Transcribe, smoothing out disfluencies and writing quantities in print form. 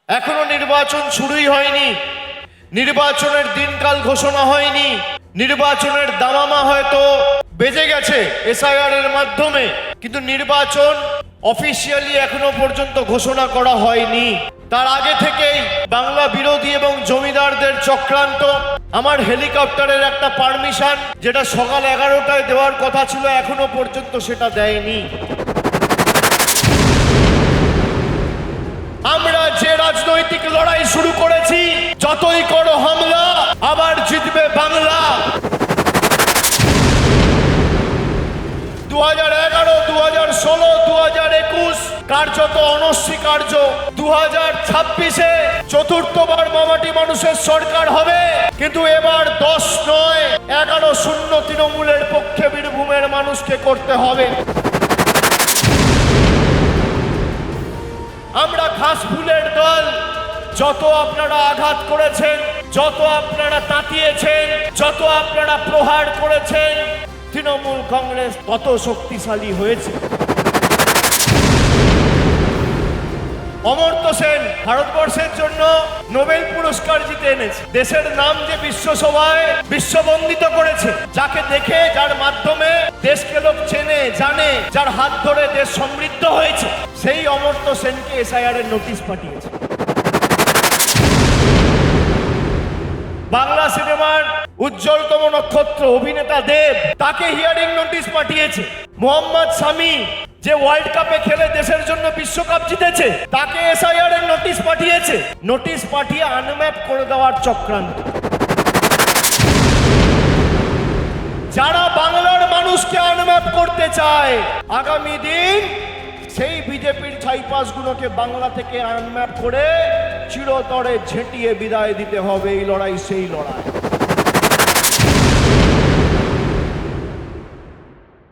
এখনো নির্বাচন শুরুই হয়নি, নির্বাচনের দিনকাল ঘোষণা হয়নি, নির্বাচনের দামামা হয়তো বেজে গেছে এসআইআর এর মাধ্যমে, কিন্তু নির্বাচন অফিসিয়ালি এখনো পর্যন্ত ঘোষণা করা হয়নি। তার আগে থেকেই বাংলা বিরোধী এবং জমিদারদের চক্রান্ত। আমার হেলিকপ্টারের একটা পারমিশন যেটা সকাল 11টায় দেওয়ার কথা ছিল এখনো পর্যন্ত সেটা দেয়নি। আমরা যে রাজনৈতিক লড়াই শুরু করেছি, যতই করো হামলা আবার জিতবে বাংলা। 2011, 2016, 2021 কার্যত অনস্বীকার্য। 2026-এ চতুর্থবার মামাটি মানুষের সরকার হবে, কিন্তু এবার 10 নয় 11-0 তৃণমূলের পক্ষে বীরভূমের মানুষকে করতে হবে। আমরা ঘাস ফুলের দল। যত আপনারা আঘাত করেছেন, যত আপনারা তাতিয়েছেন, যত আপনারা প্রহার করেছেন, তৃণমূল কংগ্রেস তত শক্তিশালী হয়েছে। অমর্ত্য সেন ভারতবর্ষের জন্য নোবেল পুরস্কার জিতে এনেছে। দেশের নাম যে বিশ্বসভায় বিশ্ববন্দিত করেছে, যাকে দেখে, যার মাধ্যমে দেশকে লোক চেনে জানে, যার হাত ধরে দেশ সমৃদ্ধ হয়েছে, সেই অমর্ত্য সেনকে এসআইআর এর নোটিশ পাঠিয়েছে। বাংলা সিনেমার উজ্জ্বলতম নক্ষত্র অভিনেতা দেব, তাকে হিয়ারিং নোটিশ পাঠিয়েছে। মোহাম্মদ শামি, যে ওয়ার্ল্ড কাপে খেলে দেশের জন্য বিশ্বকাপ জিতেছে, তাকে এসআইআর এর নোটিশ পাঠিয়েছে। নোটিশ পাঠিয়ে আনম্যাপ করে দেওয়ার চক্রান্ত। যারা বাংলার মানুষকে আনম্যাপ করতে চায়, আগামী দিন সেই বিজেপির ছাইপাসগুলোকে বাংলা থেকে আনম্যাপ করে চিরতরে ঝেঁটিয়ে বিদায় দিতে হবে। এই লড়াই সেই লড়াই।